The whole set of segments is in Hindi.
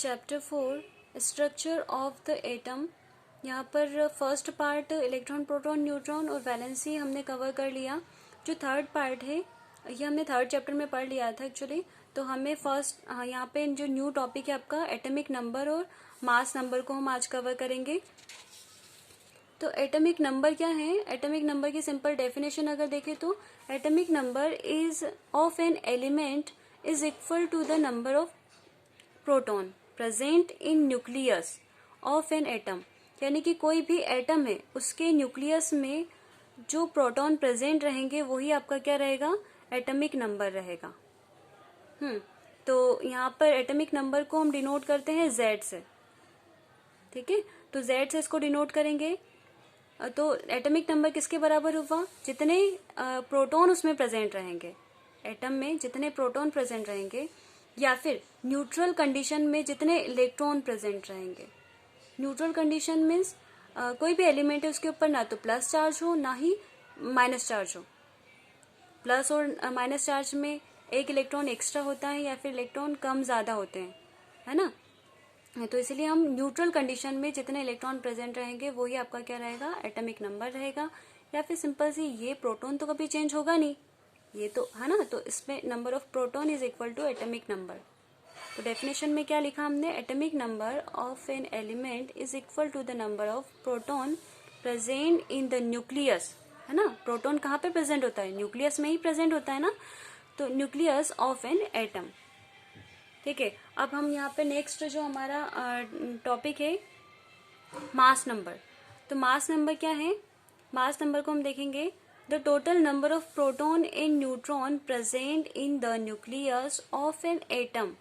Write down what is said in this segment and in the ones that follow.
Chapter 4 structure of the atom. यहाँ पर first part electron, proton, neutron और वैलेंसी हमने कवर कर लिया। जो थर्ड पार्ट है ये हमने थर्ड चैप्टर में पढ़ लिया था एक्चुअली। तो हमें फर्स्ट यहाँ पे जो न्यू टॉपिक है आपका एटॉमिक नंबर और मास नंबर को हम आज कवर करेंगे। तो एटॉमिक नंबर क्या है? एटॉमिक नंबर की सिंपल डेफिनेशन अगर देखें तो atomic number is of an element is equal to the number of proton present in nucleus of an atom. यानी कि कोई भी एटम है उसके न्यूक्लियस में जो प्रोटॉन प्रेजेंट रहेंगे वही आपका क्या रहेगा? एटॉमिक नंबर रहेगा। तो यहाँ पर एटॉमिक नंबर को हम डिनोट करते हैं Z से, ठीक है। तो Z से इसको डिनोट करेंगे। तो एटॉमिक नंबर किसके बराबर हुआ? जितने प्रोटॉन उसमें प्रेजेंट रहेंगे, एटम में जितने प्रोटॉन प्रेजेंट रहेंगे, या फिर न्यूट्रल कंडीशन में जितने इलेक्ट्रॉन प्रेजेंट रहेंगे। न्यूट्रल कंडीशन मीन्स कोई भी एलिमेंट है उसके ऊपर ना तो प्लस चार्ज हो ना ही माइनस चार्ज हो। प्लस और माइनस चार्ज में एक इलेक्ट्रॉन एक्स्ट्रा होता है या फिर इलेक्ट्रॉन कम ज्यादा होते हैं, है ना। तो इसलिए हम न्यूट्रल कंडीशन में जितने इलेक्ट्रॉन प्रेजेंट रहेंगे वही आपका क्या रहेगा? एटॉमिक नंबर रहेगा। या फिर सिंपल सी, ये प्रोटॉन तो कभी चेंज होगा नहीं, ये तो है ना। तो इसमें number of proton is equal to atomic number. तो डेफिनेशन में क्या लिखा हमने? Atomic number of an element is equal to the number of proton present in the nucleus, है ना। प्रोटॉन कहाँ पे प्रेजेंट होता है? न्यूक्लियस में ही प्रेजेंट होता है ना। तो न्यूक्लियस ऑफ एन एटम, ठीक है। अब हम यहाँ पे नेक्स्ट जो हमारा टॉपिक है मास नंबर। तो मास नंबर क्या है? मास नंबर को हम देखेंगे the total number of proton and neutron present in the nucleus of an atom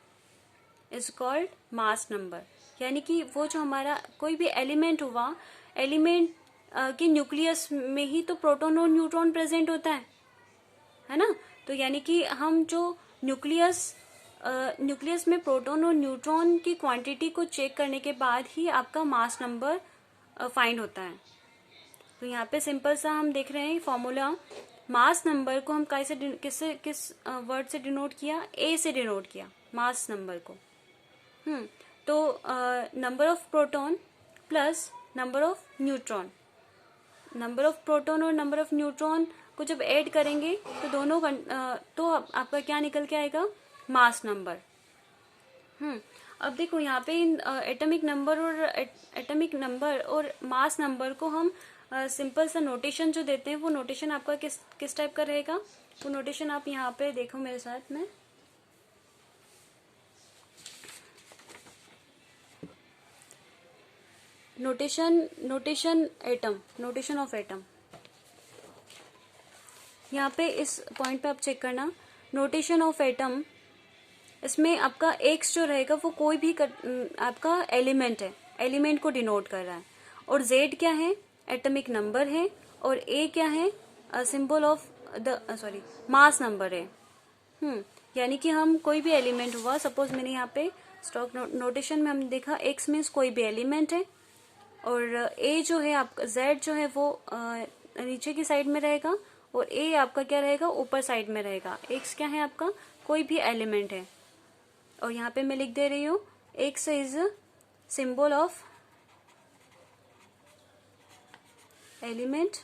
is called mass number. यानी कि वो जो हमारा कोई भी एलिमेंट हुआ, एलिमेंट के न्यूक्लियस में ही तो प्रोटॉन और न्यूट्रॉन प्रेजेंट होता है ना। तो यानी कि हम जो न्यूक्लियस में प्रोटॉन और न्यूट्रॉन की क्वांटिटी को चेक करने के बाद ही आपका मास नंबर फाइंड होता है। तो यहाँ पे सिंपल सा हम देख रहे हैं फॉर्मूला। मास नंबर को हम किस वर्ड से डिनोट किया? ए से डिनोट किया मास नंबर को। तो number of proton plus number of neutron, number of proton और नंबर ऑफ न्यूट्रॉन को जब ऐड करेंगे तो दोनों तो आपका क्या निकल के आएगा? Mass number. अब देखो यहाँ पे एटॉमिक नंबर और मास नंबर को हम सिंपल सा नोटेशन जो देते हैं वो नोटेशन आपका किस टाइप का रहेगा? वो नोटेशन आप यहाँ पे देखो मेरे साथ में। Notation atom, notation of atom. यहाँ पे इस पॉइंट पे आप चेक करना, नोटेशन ऑफ एटम, इसमें आपका एक्स जो रहेगा वो कोई भी आपका एलिमेंट है, एलिमेंट को डिनोट कर रहा है। और जेड क्या है? एटॉमिक नंबर है। और ए क्या है? Symbol of the mass number है। यानी कि हम कोई भी एलिमेंट हुआ, सपोज मैंने यहाँ पे स्टॉक नोटेशन में हम देखा एक्स मीन्स कोई भी एलिमेंट है, और ए जो है आपका, जेड जो है वो नीचे की साइड में रहेगा, और ए आपका क्या रहेगा? ऊपर साइड में रहेगा। एक्स क्या है आपका? कोई भी एलिमेंट है। और यहाँ पे मैं लिख दे रही हूँ x is symbol of element,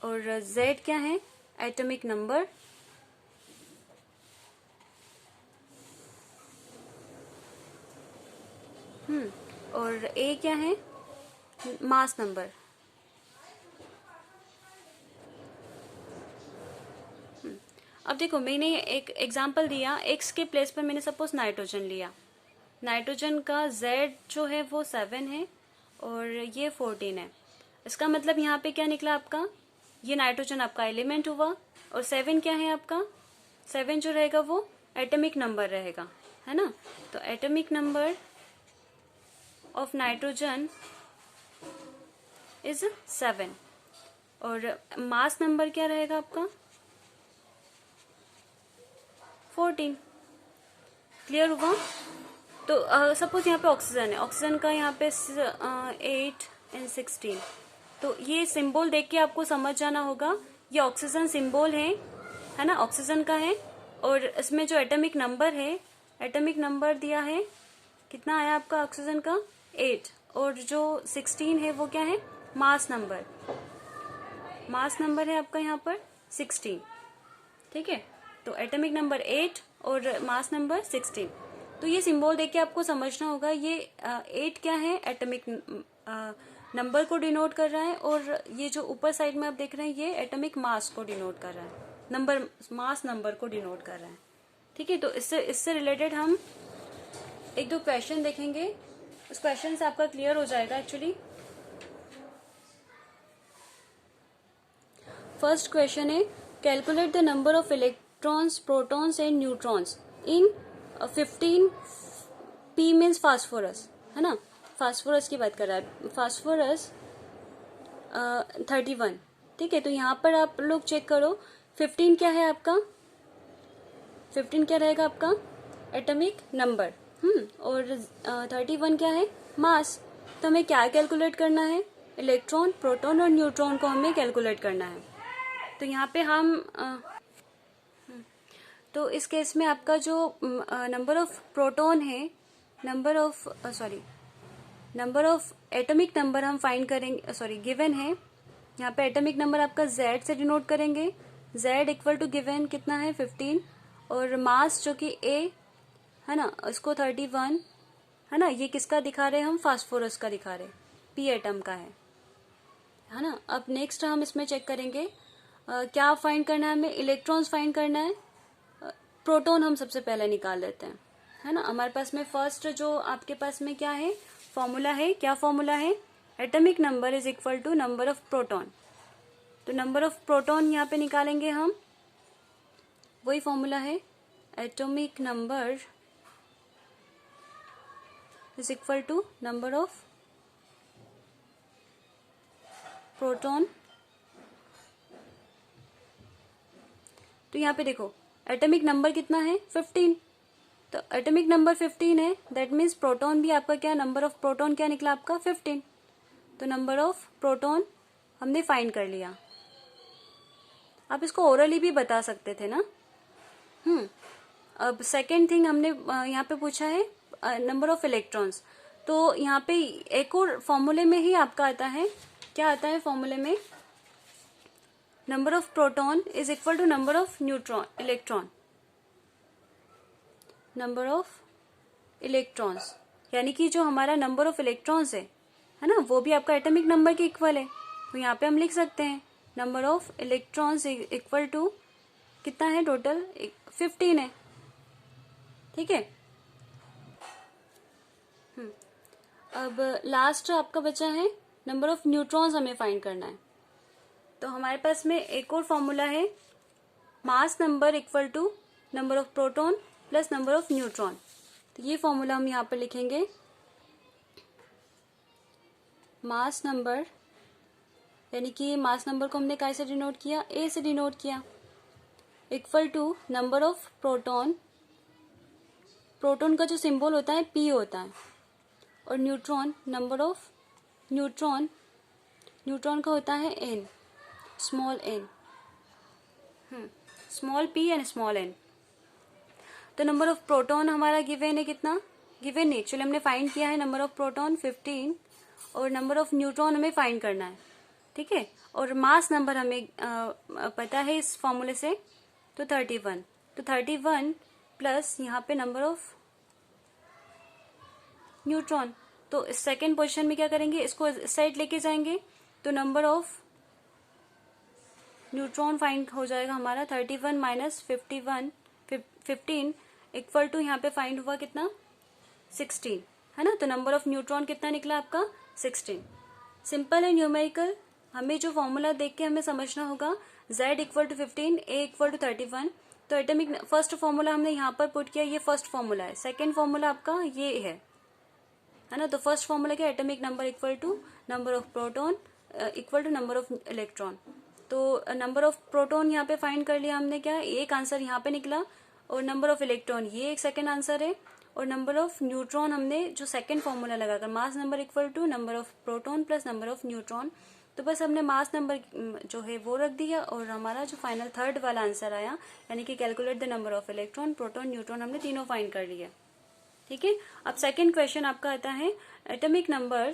और जेड क्या है? एटॉमिक नंबर, और ए क्या है? Mass number. अब देखो मैंने एक एग्जांपल दिया, एक्स के प्लेस पर मैंने सपोज नाइट्रोजन लिया। नाइट्रोजन का जेड जो है वो 7 है और ये 14 है। इसका मतलब यहाँ पे क्या निकला आपका? ये नाइट्रोजन आपका एलिमेंट हुआ, और 7 क्या है आपका? 7 जो रहेगा वो एटॉमिक नंबर रहेगा, है ना। तो atomic number of nitrogen is 7, और मास नंबर क्या रहेगा आपका? 14। क्लियर हुआ? तो सपोज यहाँ पे ऑक्सीजन है, ऑक्सीजन का यहाँ पे 8 and 16। तो ये सिंबल देख के आपको समझ जाना होगा, ये ऑक्सीजन सिंबल है ना, ऑक्सीजन का है। और इसमें जो एटॉमिक नंबर है, एटॉमिक नंबर दिया है कितना आया आपका ऑक्सीजन का 8, और जो 16 है वो क्या है, मास नंबर, मास नंबर है आपका यहाँ पर 16। ठीक है, तो एटॉमिक नंबर 8 और मास नंबर 16। तो ये सिंबल देख के आपको समझना होगा ये 8 क्या है, एटॉमिक नंबर को डिनोट कर रहा है, और ये जो ऊपर साइड में आप देख रहे हैं ये एटॉमिक मास को डिनोट कर रहा है, नंबर मास नंबर को डिनोट कर रहा है। ठीक है, तो इससे रिलेटेड हम एक दो क्वेश्चन देखेंगे, उस क्वेश्चन से आपका क्लियर हो जाएगा एक्चुअली। फर्स्ट क्वेश्चन है, calculate the number of electrons, protons and neutrons in 15 P means phosphorus, है ना, फास्फोरस की बात कर रहा है, फास्फोरस 31। ठीक है, तो यहाँ पर आप लोग चेक करो 15 क्या है आपका, 15 क्या रहेगा आपका एटॉमिक नंबर, और 31 क्या है मास। तो हमें क्या कैलकुलेट करना है, इलेक्ट्रॉन, प्रोटॉन और न्यूट्रॉन को हमें कैलकुलेट करना है। तो यहाँ पे हम तो इस केस में आपका जो नंबर ऑफ प्रोटॉन है, नंबर ऑफ एटॉमिक नंबर हम फाइंड करेंगे, गिवन है यहाँ पे एटॉमिक नंबर आपका Z से डिनोट करेंगे, Z इक्वल टू गिवन कितना है 15, और मास जो कि A है ना उसको 31, है ना, ये किसका दिखा रहे हैं हम, फास्फोरस का दिखा रहे, P एटम का है ना। अब नेक्स्ट हम इसमें चेक करेंगे क्या फाइंड करना है हमें, इलेक्ट्रॉन्स फाइंड करना है, प्रोटॉन हम सबसे पहले निकाल लेते हैं, है ना। हमारे पास में फर्स्ट जो आपके पास में क्या है, फॉर्मूला है, क्या फॉर्मूला है, atomic number is equal to number of proton. तो नंबर ऑफ प्रोटॉन यहाँ पे निकालेंगे हम, वही फॉर्मूला है, atomic number is equal to number of proton. तो यहाँ पे देखो एटॉमिक नंबर कितना है 15, तो एटॉमिक नंबर 15 है, दैट मीन्स प्रोटॉन भी आपका क्या, नंबर ऑफ प्रोटॉन क्या निकला आपका 15। तो नंबर ऑफ प्रोटॉन हमने फाइंड कर लिया। आप इसको ओरली भी बता सकते थे ना। अब सेकेंड थिंग हमने यहाँ पे पूछा है नंबर ऑफ इलेक्ट्रॉन्स, तो यहाँ पे एक और फॉर्मूले में ही आपका आता है, क्या आता है फॉर्मूले में, number of proton is equal to number of neutron, electron, number of electrons, यानी कि जो हमारा नंबर ऑफ इलेक्ट्रॉन्स है ना, वो भी आपका एटॉमिक नंबर के इक्वल है। तो यहाँ पे हम लिख सकते हैं number of electrons equal to कितना है, टोटल 15 है। ठीक है, अब लास्ट आपका बचा है नंबर ऑफ न्यूट्रॉन्स हमें फाइंड करना है। तो हमारे पास में एक और फॉर्मूला है, mass number equal to number of proton plus number of neutron. तो ये फॉर्मूला हम यहाँ पर लिखेंगे, मास नंबर, यानी कि मास नंबर को हमने कैसे डिनोट किया, A से डिनोट किया, equal to number of proton, proton का जो सिंबल होता है P होता है, और neutron, number of neutron, neutron का होता है N, small n, small p and small n। तो नंबर ऑफ प्रोटॉन हमारा गिवन है कितना, गिवन नहीं, एक्चुअली हमने फाइंड किया है नंबर ऑफ प्रोटॉन 15, और नंबर ऑफ न्यूट्रॉन हमें फाइंड करना है। ठीक है, और मास नंबर हमें पता है इस फॉर्मूले से, तो 31। तो 31 प्लस यहाँ पे नंबर ऑफ न्यूट्रॉन, तो सेकेंड पोजीशन में क्या करेंगे, इसको इस साइड लेके जाएंगे, तो नंबर ऑफ न्यूट्रॉन फाइंड हो जाएगा हमारा 31 माइनस 15 इक्वल टू यहाँ पे फाइंड हुआ कितना 16, है ना। तो नंबर ऑफ न्यूट्रॉन कितना निकला आपका 16। सिंपल है न्यूमेरिकल, हमें जो फॉर्मूला देख के हमें समझना होगा, Z equal to 15, A equal to 31। तो एटॉमिक फर्स्ट फॉर्मूला हमने यहाँ पर पुट किया, ये फर्स्ट फॉर्मूला है, सेकेंड फॉर्मूला आपका ये है ना। तो फर्स्ट फॉर्मूला क्या, atomic number equal to number of proton equal to number of electron. तो नंबर ऑफ प्रोटॉन यहाँ पे फाइंड कर लिया हमने, क्या एक आंसर यहाँ पे निकला, और नंबर ऑफ इलेक्ट्रॉन ये एक सेकेंड आंसर है, और नंबर ऑफ न्यूट्रॉन हमने जो सेकेंड फॉर्मूला लगाकर, mass number equal to number of proton plus number of neutron, तो बस हमने मास नंबर जो है वो रख दिया और हमारा जो फाइनल थर्ड वाला आंसर आया, यानी कि calculate the number of electron, proton, neutron, हमने तीनों फाइंड कर लिया। ठीक है। अब सेकेंड क्वेश्चन आपका आता है atomic number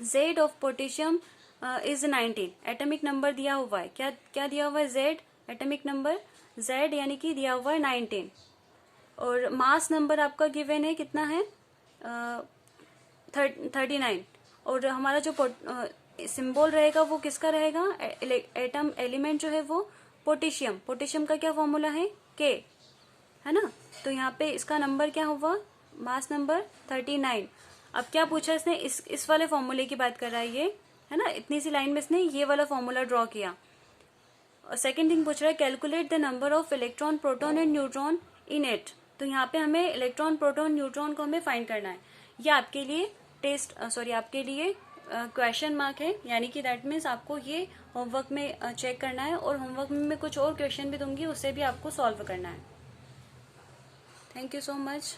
Z of potassium is 19। Atomic number दिया हुआ है, क्या क्या दिया हुआ है? Z, एटॉमिक नंबर Z यानी कि दिया हुआ है 19, और मास नंबर आपका गिवन है कितना है? 39, और हमारा जो सिंबल रहेगा वो किसका रहेगा? एटम एलिमेंट जो है वो पोटेशियम। पोटेशियम का क्या फॉर्मूला है? K, है ना। तो यहाँ पे इसका नंबर क्या हुआ? Mass number 39। अब क्या पूछा इसने? इस वाले फॉर्मूले की बात कर रहा है ये, है ना। इतनी सी लाइन में इसने ये वाला फॉर्मूला ड्रॉ किया। और सेकंड थिंग पूछ रहा है calculate the number of electron, proton and neutron in it. तो यहाँ पे हमें इलेक्ट्रॉन, प्रोटॉन, न्यूट्रॉन को हमें फाइंड करना है। ये आपके लिए आपके लिए क्वेश्चन मार्क है, यानी कि दैट मीन्स आपको ये होमवर्क में चेक करना है, और होमवर्क में मैं कुछ और क्वेश्चन भी दूंगी, उससे भी आपको सॉल्व करना है। Thank you so much.